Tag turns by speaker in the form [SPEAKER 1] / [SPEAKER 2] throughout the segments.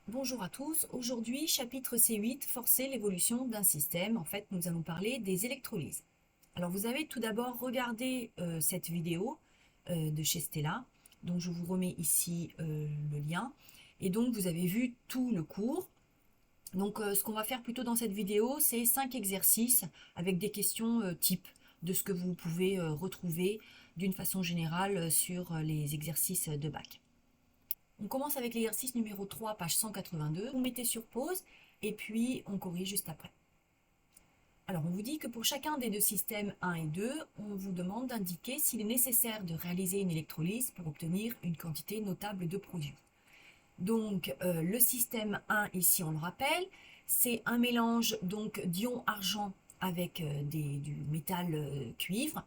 [SPEAKER 1] Bonjour à tous, aujourd'hui chapitre C8, forcer l'évolution d'un système. En fait, nous allons parler des électrolyses. Alors vous avez tout d'abord regardé cette vidéo de chez Stella, donc je vous remets ici le lien. Et donc vous avez vu tout le cours. Donc ce qu'on va faire plutôt dans cette vidéo, c'est 5 exercices avec des questions types de ce que vous pouvez retrouver d'une façon générale sur les exercices de bac. On commence avec l'exercice numéro 3, page 182. Vous mettez sur pause et puis on corrige juste après. Alors on vous dit que pour chacun des deux systèmes 1 et 2, on vous demande d'indiquer s'il est nécessaire de réaliser une électrolyse pour obtenir une quantité notable de produit. Donc le système 1 ici, on le rappelle, c'est un mélange donc d'ion argent avec du métal cuivre.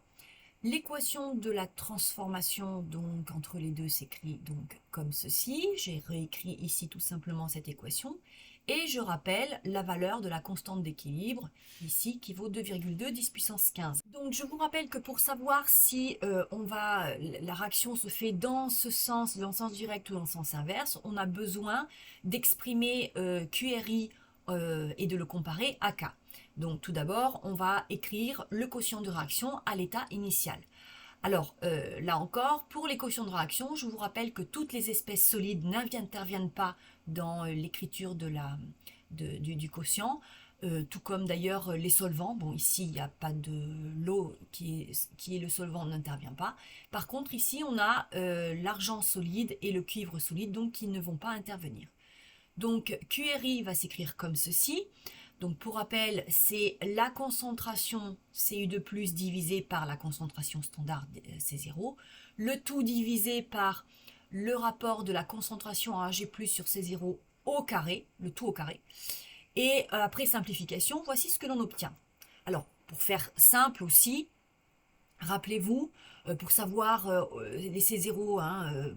[SPEAKER 1] L'équation de la transformation donc entre les deux s'écrit donc comme ceci. J'ai réécrit ici tout simplement cette équation et je rappelle la valeur de la constante d'équilibre ici qui vaut 2,2 10 puissance 15. Donc je vous rappelle que pour savoir si la réaction se fait dans ce sens, dans le sens direct ou dans le sens inverse, on a besoin d'exprimer QRI et de le comparer à K. Donc tout d'abord, on va écrire le quotient de réaction à l'état initial. Alors là encore, pour les quotients de réaction, je vous rappelle que toutes les espèces solides n'interviennent pas dans l'écriture du quotient, tout comme d'ailleurs les solvants. Bon, ici, il n'y a pas de l'eau qui est le solvant, n'intervient pas. Par contre, ici, on a l'argent solide et le cuivre solide, donc qui ne vont pas intervenir. Donc QRI va s'écrire comme ceci. Donc pour rappel, c'est la concentration Cu2+ divisé par la concentration standard C0, le tout divisé par le rapport de la concentration en Ag+ sur C0 au carré, le tout au carré. Et après simplification, voici ce que l'on obtient. Alors, pour faire simple aussi, rappelez-vous, pour savoir les C0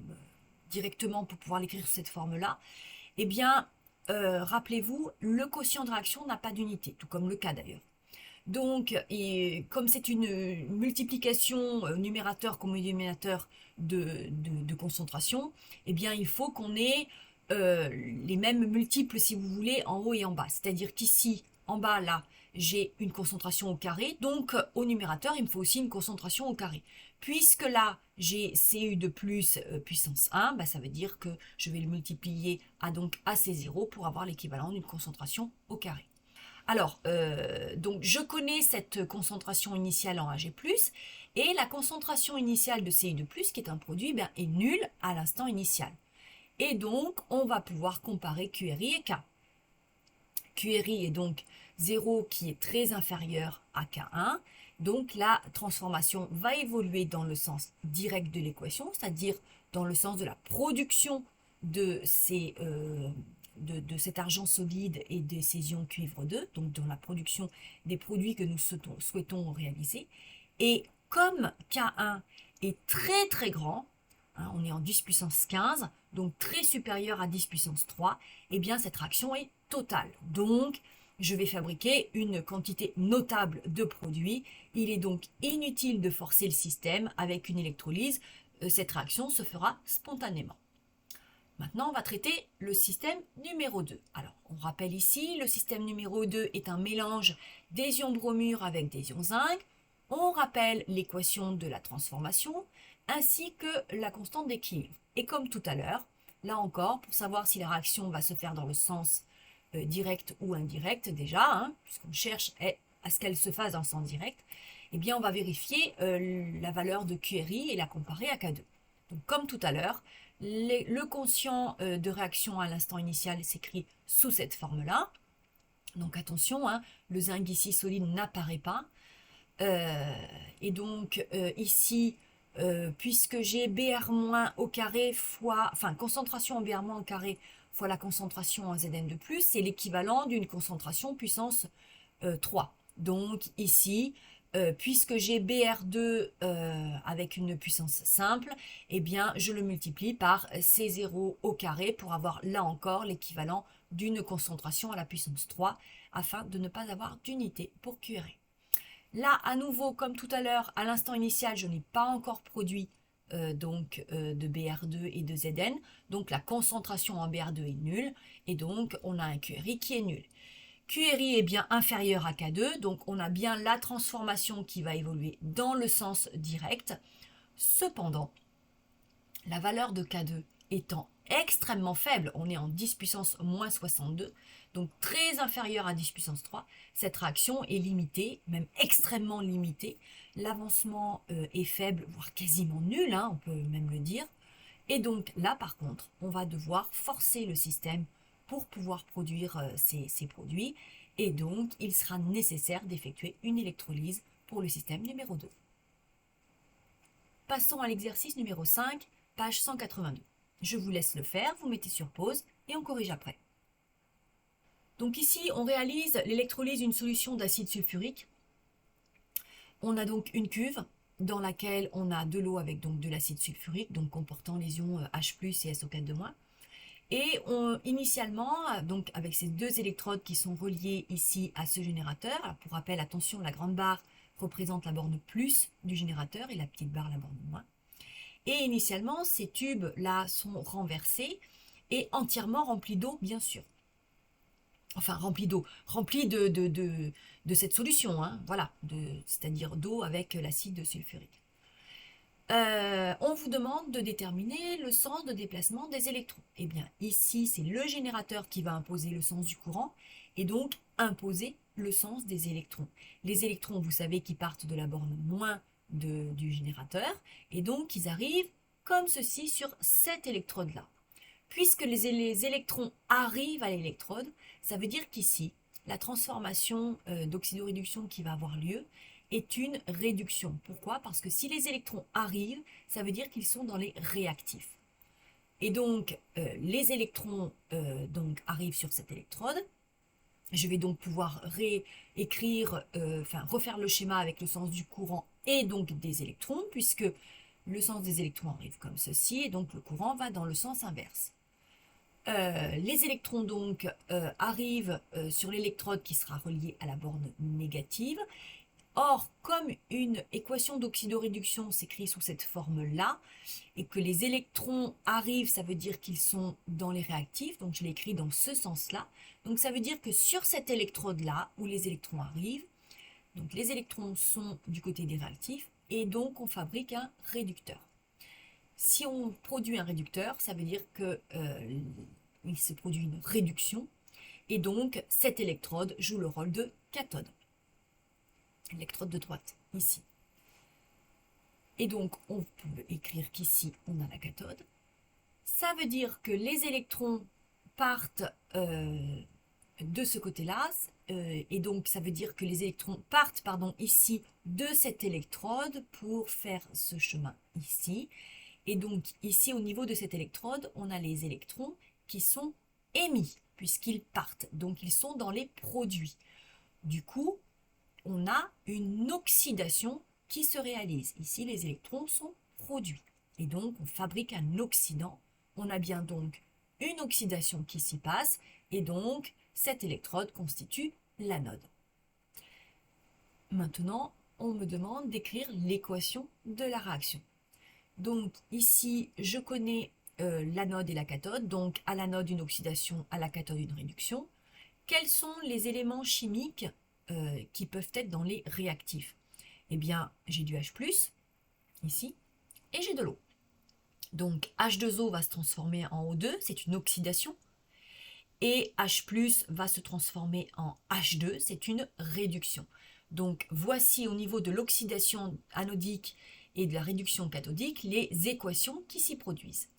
[SPEAKER 1] directement pour pouvoir l'écrire sous cette forme-là, eh bien, rappelez-vous, le quotient de réaction n'a pas d'unité, tout comme le K d'ailleurs. Donc, comme c'est une multiplication numérateur comme dénominateur de concentration, eh bien, il faut qu'on ait les mêmes multiples, si vous voulez, en haut et en bas. C'est-à-dire qu'ici, en bas, là, j'ai une concentration au carré, donc au numérateur, il me faut aussi une concentration au carré. Puisque là, j'ai Cu2+ puissance 1, bah, ça veut dire que je vais le multiplier à C0 pour avoir l'équivalent d'une concentration au carré. Alors, donc je connais cette concentration initiale en Ag+, et la concentration initiale de Cu2+, qui est un produit, est nulle à l'instant initial. Et donc, on va pouvoir comparer QRI et K. QRI est donc 0 qui est très inférieur à K1. Donc, la transformation va évoluer dans le sens direct de l'équation, c'est-à-dire dans le sens de la production de cet argent solide et de ces ions cuivre 2, donc dans la production des produits que nous souhaitons réaliser. Et comme K1 est très très grand, on est en 10 puissance 15, donc très supérieur à 10 puissance 3, et bien cette réaction est totale. Donc, je vais fabriquer une quantité notable de produits. Il est donc inutile de forcer le système avec une électrolyse. Cette réaction se fera spontanément. Maintenant, on va traiter le système numéro 2. Alors, on rappelle ici, le système numéro 2 est un mélange des ions bromure avec des ions zinc. On rappelle l'équation de la transformation ainsi que la constante d'équilibre. Et comme tout à l'heure, là encore, pour savoir si la réaction va se faire dans le sens direct ou indirect déjà, puisqu'on cherche à ce qu'elle se fasse dans le sens direct, eh bien on va vérifier la valeur de QRI et la comparer à K2. Donc comme tout à l'heure, le quotient de réaction à l'instant initial s'écrit sous cette forme-là. Donc attention, le zinc ici solide n'apparaît pas. Et donc ici, puisque j'ai Br- au carré fois, enfin concentration en Br- au carré fois la concentration en Zn de plus, c'est l'équivalent d'une concentration puissance 3. Donc ici, puisque j'ai Br2 avec une puissance simple, eh bien je le multiplie par C0 au carré pour avoir là encore l'équivalent d'une concentration à la puissance 3 afin de ne pas avoir d'unité pour QRE. Là, à nouveau, comme tout à l'heure, à l'instant initial, je n'ai pas encore produit de Br2 et de Zn. Donc la concentration en Br2 est nulle et donc on a un QRI qui est nul. QRI est bien inférieur à K2, donc on a bien la transformation qui va évoluer dans le sens direct. Cependant, la valeur de K2 étant extrêmement faible, on est en 10 puissance moins 62, donc très inférieur à 10 puissance 3, cette réaction est limitée, même extrêmement limitée. L'avancement est faible, voire quasiment nul, on peut même le dire. Et donc là, par contre, on va devoir forcer le système pour pouvoir produire ces produits. Et donc, il sera nécessaire d'effectuer une électrolyse pour le système numéro 2. Passons à l'exercice numéro 5, page 182. Je vous laisse le faire, vous mettez sur pause et on corrige après. Donc ici, on réalise l'électrolyse d'une solution d'acide sulfurique. On a donc une cuve dans laquelle on a de l'eau avec donc de l'acide sulfurique, donc comportant les ions H+, et SO4-. Et initialement, donc avec ces deux électrodes qui sont reliées ici à ce générateur, alors pour rappel, attention, la grande barre représente la borne plus du générateur et la petite barre la borne moins. Et initialement, ces tubes-là sont renversés et entièrement remplis d'eau, bien sûr. Enfin, remplis d'eau, remplis de cette solution, voilà, c'est-à-dire d'eau avec l'acide sulfurique. On vous demande de déterminer le sens de déplacement des électrons. Eh bien, ici, c'est le générateur qui va imposer le sens du courant et donc imposer le sens des électrons. Les électrons, vous savez, qui partent de la borne moins du générateur et donc ils arrivent comme ceci sur cette électrode-là. Puisque les électrons arrivent à l'électrode, ça veut dire qu'ici, la transformation d'oxydoréduction qui va avoir lieu est une réduction. Pourquoi? Parce que si les électrons arrivent, ça veut dire qu'ils sont dans les réactifs. Et donc, les électrons arrivent sur cette électrode. Je vais donc pouvoir refaire le schéma avec le sens du courant et donc des électrons, puisque le sens des électrons arrive comme ceci, et donc le courant va dans le sens inverse. Les électrons donc arrivent sur l'électrode qui sera reliée à la borne négative. Or, comme une équation d'oxydoréduction s'écrit sous cette forme-là, et que les électrons arrivent, ça veut dire qu'ils sont dans les réactifs, donc je l'écris dans ce sens-là. Donc ça veut dire que sur cette électrode-là, où les électrons arrivent, donc les électrons sont du côté des réactifs, et donc on fabrique un réducteur. Si on produit un réducteur, ça veut dire qu'il se produit une réduction, et donc cette électrode joue le rôle de cathode. L'électrode de droite, ici. Et donc, on peut écrire qu'ici, on a la cathode. Ça veut dire que les électrons partent de ce côté-là, et donc ça veut dire que les électrons partent, ici, de cette électrode pour faire ce chemin ici. Et donc, ici, au niveau de cette électrode, on a les électrons qui sont émis, puisqu'ils partent. Donc, ils sont dans les produits. Du coup, on a une oxydation qui se réalise. Ici, les électrons sont produits. Et donc, on fabrique un oxydant. On a bien donc une oxydation qui s'y passe. Et donc, cette électrode constitue l'anode. Maintenant, on me demande d'écrire l'équation de la réaction. Donc, ici, je connais l'anode et la cathode. Donc, à l'anode, une oxydation, à la cathode, une réduction. Quels sont les éléments chimiques qui peuvent être dans les réactifs? Eh bien, j'ai du H+, ici, et j'ai de l'eau. Donc, H2O va se transformer en O2, c'est une oxydation, et H+, va se transformer en H2, c'est une réduction. Donc, voici au niveau de l'oxydation anodique et de la réduction cathodique les équations qui s'y produisent.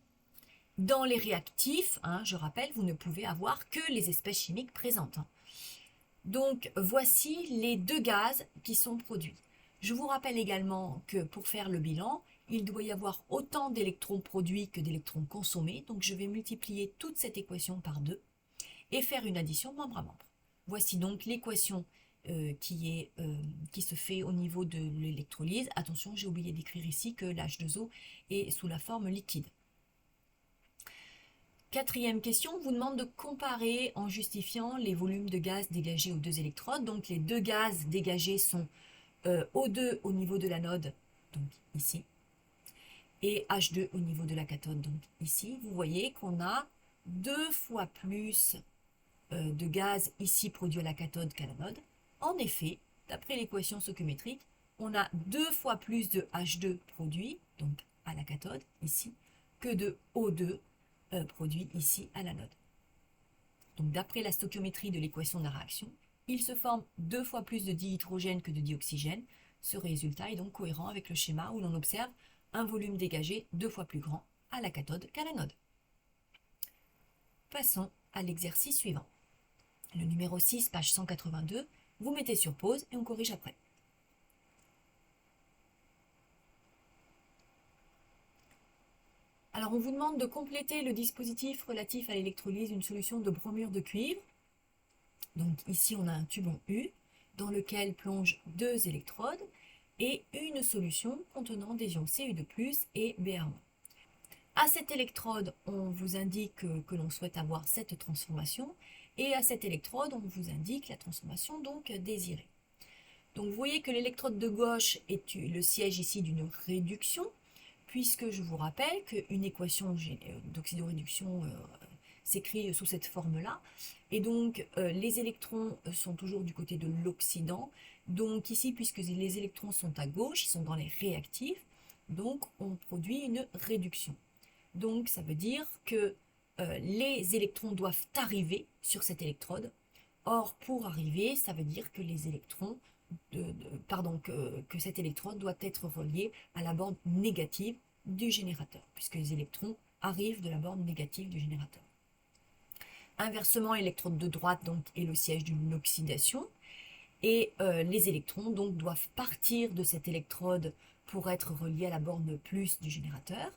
[SPEAKER 1] Dans les réactifs, je rappelle, vous ne pouvez avoir que les espèces chimiques présentes. Donc, voici les deux gaz qui sont produits. Je vous rappelle également que pour faire le bilan, il doit y avoir autant d'électrons produits que d'électrons consommés. Donc, je vais multiplier toute cette équation par 2 et faire une addition membre à membre. Voici donc l'équation qui se fait au niveau de l'électrolyse. Attention, j'ai oublié d'écrire ici que l'H2O est sous la forme liquide. Quatrième question, on vous demande de comparer en justifiant les volumes de gaz dégagés aux deux électrodes. Donc les deux gaz dégagés sont O2 au niveau de l'anode, donc ici, et H2 au niveau de la cathode. Donc ici, vous voyez qu'on a 2 fois plus de gaz ici produit à la cathode qu'à l'anode. En effet, d'après l'équation stoichiométrique, on a 2 fois plus de H2 produit, donc à la cathode, ici, que de O2 produit ici à l'anode. Donc d'après la stoichiométrie de l'équation de la réaction, il se forme 2 fois plus de dihydrogène que de dioxygène. Ce résultat est donc cohérent avec le schéma où l'on observe un volume dégagé 2 fois plus grand à la cathode qu'à l'anode. Passons à l'exercice suivant. Le numéro 6, page 182, vous mettez sur pause et on corrige après. Alors on vous demande de compléter le dispositif relatif à l'électrolyse d'une solution de bromure de cuivre. Donc ici on a un tube en U dans lequel plongent 2 électrodes et une solution contenant des ions Cu2+ et Br-. À cette électrode, on vous indique que l'on souhaite avoir cette transformation et à cette électrode, on vous indique la transformation donc désirée. Donc vous voyez que l'électrode de gauche est le siège ici d'une réduction, puisque je vous rappelle qu'une équation d'oxydoréduction s'écrit sous cette forme-là. Et donc les électrons sont toujours du côté de l'oxydant. Donc ici, puisque les électrons sont à gauche, ils sont dans les réactifs, donc on produit une réduction. Donc ça veut dire que les électrons doivent arriver sur cette électrode. Or, pour arriver, ça veut dire que les électrons, que cette électrode doit être reliée à la borne négative du générateur, puisque les électrons arrivent de la borne négative du générateur. Inversement, l'électrode de droite donc, est le siège d'une oxydation, et les électrons donc, doivent partir de cette électrode pour être reliés à la borne plus du générateur.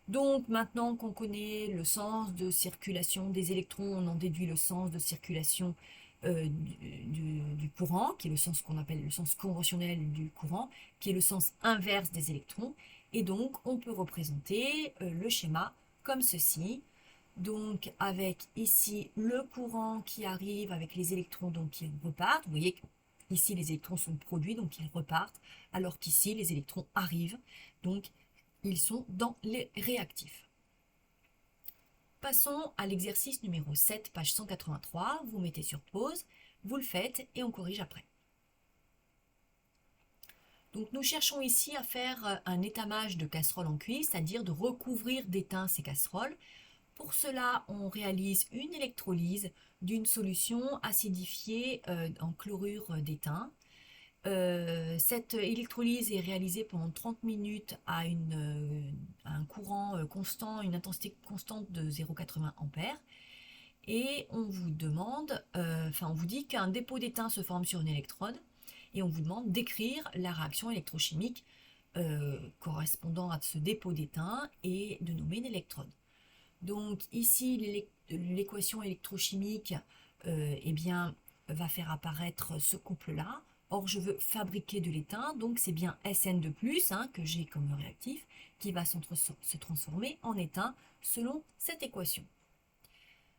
[SPEAKER 1] Donc maintenant qu'on connaît le sens de circulation des électrons, on en déduit le sens de circulation du courant, qui est le sens qu'on appelle le sens conventionnel du courant, qui est le sens inverse des électrons. Et donc on peut représenter le schéma comme ceci. Donc avec ici le courant qui arrive avec les électrons donc qui repartent. Vous voyez qu'ici les électrons sont produits, donc ils repartent, alors qu'ici les électrons arrivent. Donc ils sont dans les réactifs. Passons à l'exercice numéro 7, page 183. Vous mettez sur pause, vous le faites et on corrige après. Donc nous cherchons ici à faire un étamage de casseroles en cuivre, c'est-à-dire de recouvrir d'étain ces casseroles. Pour cela, on réalise une électrolyse d'une solution acidifiée en chlorure d'étain. Cette électrolyse est réalisée pendant 30 minutes à un courant constant, une intensité constante de 0,80 A. Et on vous demande, on vous dit qu'un dépôt d'étain se forme sur une électrode et on vous demande d'écrire la réaction électrochimique correspondant à ce dépôt d'étain et de nommer une électrode. Donc ici, l'équation électrochimique va faire apparaître ce couple-là. Or, je veux fabriquer de l'étain, donc c'est bien Sn2+, que j'ai comme réactif, qui va se transformer en étain selon cette équation.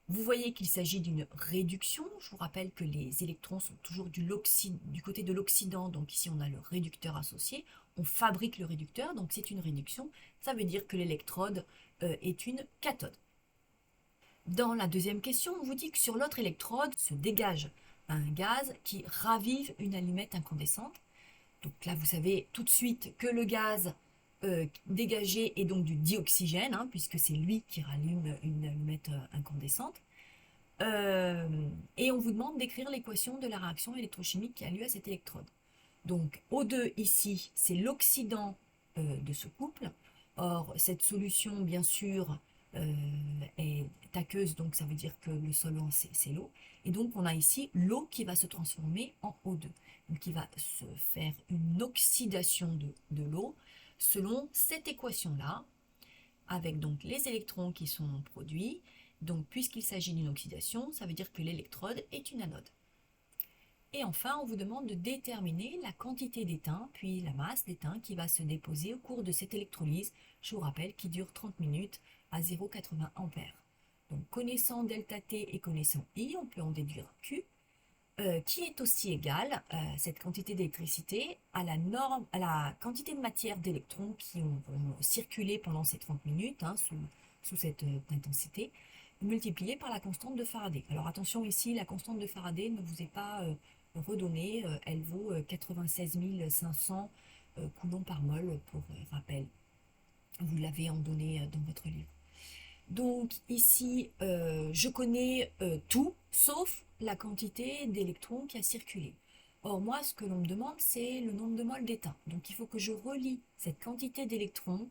[SPEAKER 1] Vous voyez qu'il s'agit d'une réduction. Je vous rappelle que les électrons sont toujours du côté de l'oxydant, donc ici on a le réducteur associé. On fabrique le réducteur, donc c'est une réduction. Ça veut dire que l'électrode est une cathode. Dans la deuxième question, on vous dit que sur l'autre électrode se dégage un gaz qui ravive une allumette incandescente. Donc là, vous savez tout de suite que le gaz dégagé est donc du dioxygène, puisque c'est lui qui rallume une allumette incandescente. Et on vous demande d'écrire l'équation de la réaction électrochimique qui a lieu à cette électrode. Donc O2 ici, c'est l'oxydant de ce couple. Or, cette solution, bien sûr, est aqueuse, donc ça veut dire que le solvant, c'est l'eau. Et donc, on a ici l'eau qui va se transformer en O2. Donc, il va se faire une oxydation de l'eau selon cette équation-là, avec donc les électrons qui sont produits. Donc, puisqu'il s'agit d'une oxydation, ça veut dire que l'électrode est une anode. Et enfin, on vous demande de déterminer la quantité d'étain, puis la masse d'étain qui va se déposer au cours de cette électrolyse, je vous rappelle, qui dure 30 minutes à 0,80 A. Donc, connaissant delta T et connaissant I, on peut en déduire Q. qui est aussi égale, cette quantité d'électricité, à à la quantité de matière d'électrons qui vont circuler pendant ces 30 minutes, hein, sous cette intensité, multiplié par la constante de Faraday. Alors attention ici, la constante de Faraday ne vous est pas redonnée, elle vaut 96 500 coulombs par mol pour rappel. Vous l'avez en données dans votre livre. Donc ici, je connais tout, sauf la quantité d'électrons qui a circulé. Or, moi, ce que l'on me demande, c'est le nombre de moles d'étain. Donc, il faut que je relie cette quantité d'électrons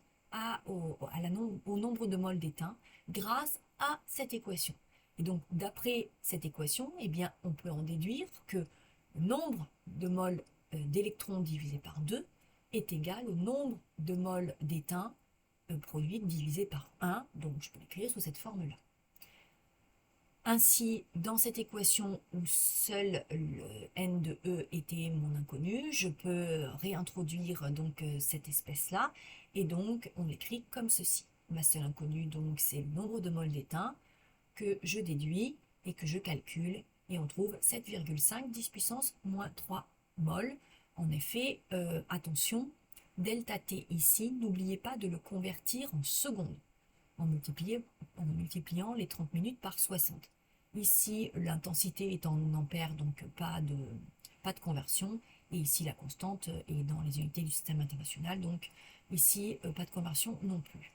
[SPEAKER 1] au nombre de moles d'étain grâce à cette équation. Et donc, d'après cette équation, eh bien, on peut en déduire que le nombre de moles d'électrons divisé par 2 est égal au nombre de moles d'étain produite divisé par 1, donc je peux l'écrire sous cette forme-là. Ainsi, dans cette équation où seul le n de E était mon inconnu, je peux réintroduire donc cette espèce-là, et donc on l'écrit comme ceci. Ma seule inconnue, donc, c'est le nombre de moles d'étain que je déduis et que je calcule, et on trouve 7,5 10 puissance moins 3 moles. En effet, attention, delta T ici, n'oubliez pas de le convertir en secondes, en multipliant les 30 minutes par 60. Ici, l'intensité est en ampères, donc pas de conversion. Et ici, la constante est dans les unités du système international, donc ici, pas de conversion non plus.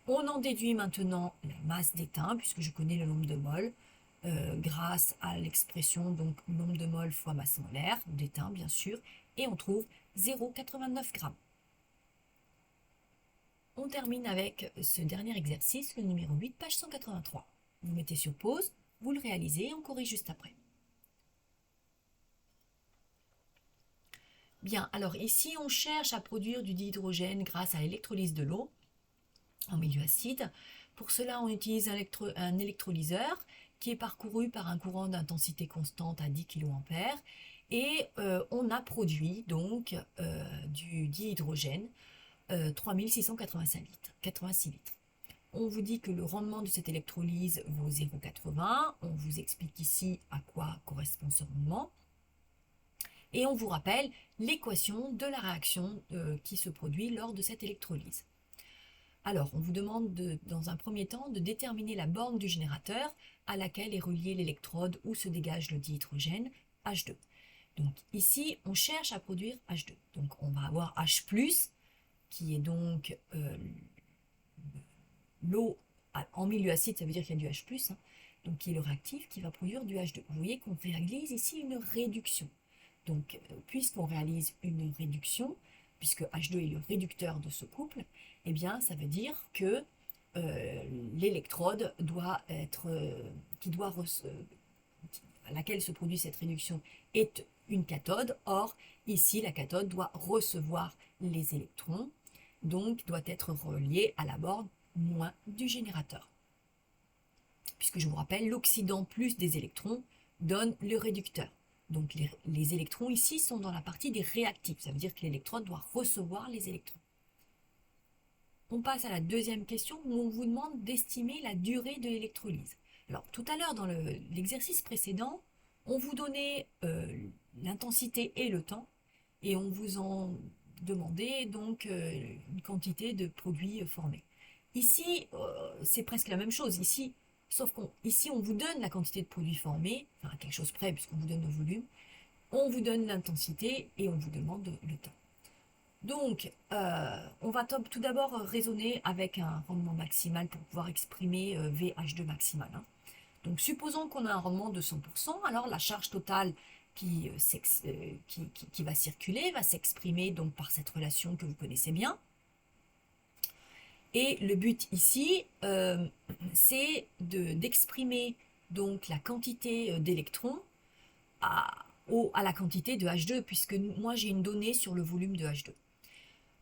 [SPEAKER 1] On en déduit maintenant la masse d'étain, puisque je connais le nombre de moles, grâce à l'expression donc nombre de moles fois masse molaire, d'étain bien sûr, et on trouve 0,89 grammes. On termine avec ce dernier exercice, le numéro 8, page 183. Vous mettez sur pause, vous le réalisez et on corrige juste après. Bien, alors ici, on cherche à produire du dihydrogène grâce à l'électrolyse de l'eau en milieu acide. Pour cela, on utilise un électrolyseur qui est parcouru par un courant d'intensité constante à 10 kA et on a produit donc du dihydrogène 3686 litres. On vous dit que le rendement de cette électrolyse vaut 0,80. On vous explique ici à quoi correspond ce rendement. Et on vous rappelle l'équation de la réaction qui se produit lors de cette électrolyse. Alors, on vous demande dans un premier temps de déterminer la borne du générateur à laquelle est relié l'électrode où se dégage le dihydrogène H2. Donc ici, on cherche à produire H2. Donc on va avoir H+, qui est donc l'eau en milieu acide, ça veut dire qu'il y a du H+, hein, donc qui est le réactif qui va produire du H2. Vous voyez qu'on réalise ici une réduction. Donc, puisqu'on réalise une réduction, puisque H2 est le réducteur de ce couple, eh bien, ça veut dire que l'électrode doit être, à laquelle se produit cette réduction est une cathode. Or, ici, la cathode doit recevoir les électrons, donc doit être reliée à la borne moins du générateur. Puisque je vous rappelle, l'oxydant plus des électrons donne le réducteur. Donc les électrons ici sont dans la partie des réactifs, ça veut dire que l'électrode doit recevoir les électrons. On passe à la deuxième question où on vous demande d'estimer la durée de l'électrolyse. Alors tout à l'heure dans l'exercice précédent, on vous donnait l'intensité et le temps et on vous en demandait donc une quantité de produits formés. Ici, c'est presque la même chose. Ici, sauf qu'ici, on vous donne la quantité de produits formés, enfin à quelque chose près puisqu'on vous donne le volume, on vous donne l'intensité et on vous demande le temps. Donc, on va tout d'abord raisonner avec un rendement maximal pour pouvoir exprimer VH2 maximal. Hein. Donc, supposons qu'on a un rendement de 100%, alors la charge totale qui va circuler va s'exprimer donc par cette relation que vous connaissez bien. Et le but ici, c'est d'exprimer donc la quantité d'électrons à la quantité de H2, puisque moi j'ai une donnée sur le volume de H2.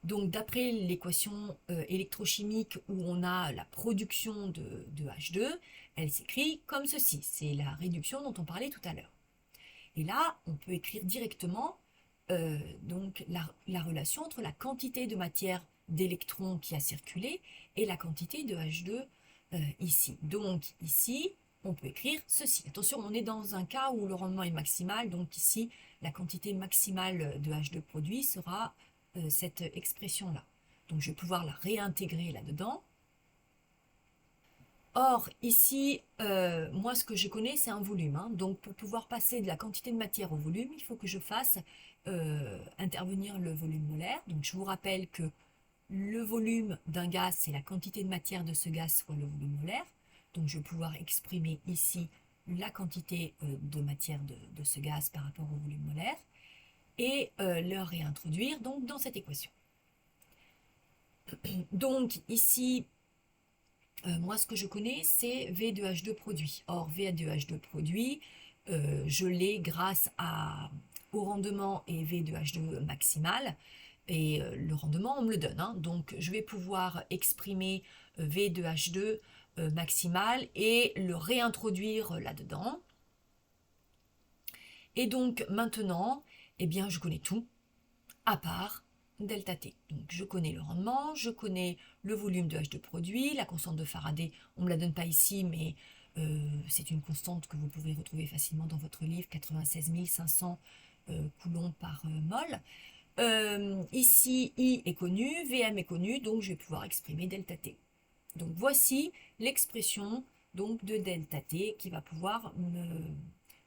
[SPEAKER 1] Donc d'après l'équation électrochimique où on a la production de H2, elle s'écrit comme ceci. C'est la réduction dont on parlait tout à l'heure. Et là, on peut écrire directement donc la relation entre la quantité de matière d'électrons qui a circulé et la quantité de H2 ici. Donc ici, on peut écrire ceci. Attention, on est dans un cas où le rendement est maximal, donc ici, la quantité maximale de H2 produit sera cette expression-là. Donc je vais pouvoir la réintégrer là-dedans. Or, ici, moi, ce que je connais, c'est un volume. Hein. Donc, pour pouvoir passer de la quantité de matière au volume, il faut que je fasse intervenir le volume molaire. Donc, je vous rappelle que le volume d'un gaz, c'est la quantité de matière de ce gaz fois le volume molaire. Donc, je vais pouvoir exprimer ici la quantité de matière de ce gaz par rapport au volume molaire et le réintroduire donc, dans cette équation. Donc, ici, moi, ce que je connais, c'est V2H2 produit. Or, V2H2 produit, je l'ai grâce au rendement et V2H2 maximal. Et le rendement, on me le donne. Hein. Donc, je vais pouvoir exprimer V2H2 maximal et le réintroduire là-dedans. Et donc, maintenant, eh bien, je connais tout, à part delta T. Donc je connais le rendement, je connais le volume de H2 produit, la constante de Faraday, on ne me la donne pas ici, mais c'est une constante que vous pouvez retrouver facilement dans votre livre, 96 500 coulombs par mol. Ici, I est connu, Vm est connu, donc je vais pouvoir exprimer delta T. Donc voici l'expression donc de delta T qui va pouvoir me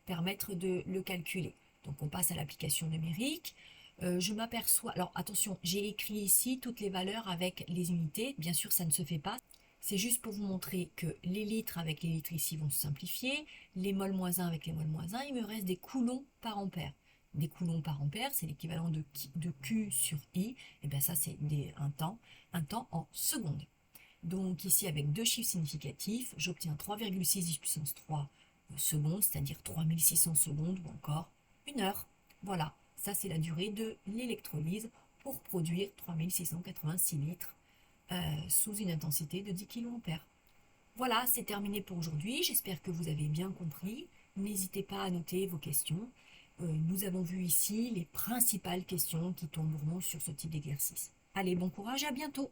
[SPEAKER 1] permettre de le calculer. Donc on passe à l'application numérique. Je m'aperçois, alors attention, j'ai écrit ici toutes les valeurs avec les unités, bien sûr ça ne se fait pas, c'est juste pour vous montrer que les litres avec les litres ici vont se simplifier, les mols moins 1 avec les mols moins 1, il me reste des coulomb par ampère. Des coulomb par ampère, c'est l'équivalent de Q sur I, et bien ça c'est un temps en secondes. Donc ici avec deux chiffres significatifs, j'obtiens 3,6 puissance 3 secondes, c'est-à-dire 3600 secondes ou encore 1 heure. Voilà. Ça, c'est la durée de l'électrolyse pour produire 3686 litres sous une intensité de 10 kA. Voilà, c'est terminé pour aujourd'hui. J'espère que vous avez bien compris. N'hésitez pas à noter vos questions. Nous avons vu ici les principales questions qui tomberont sur ce type d'exercice. Allez, bon courage, à bientôt!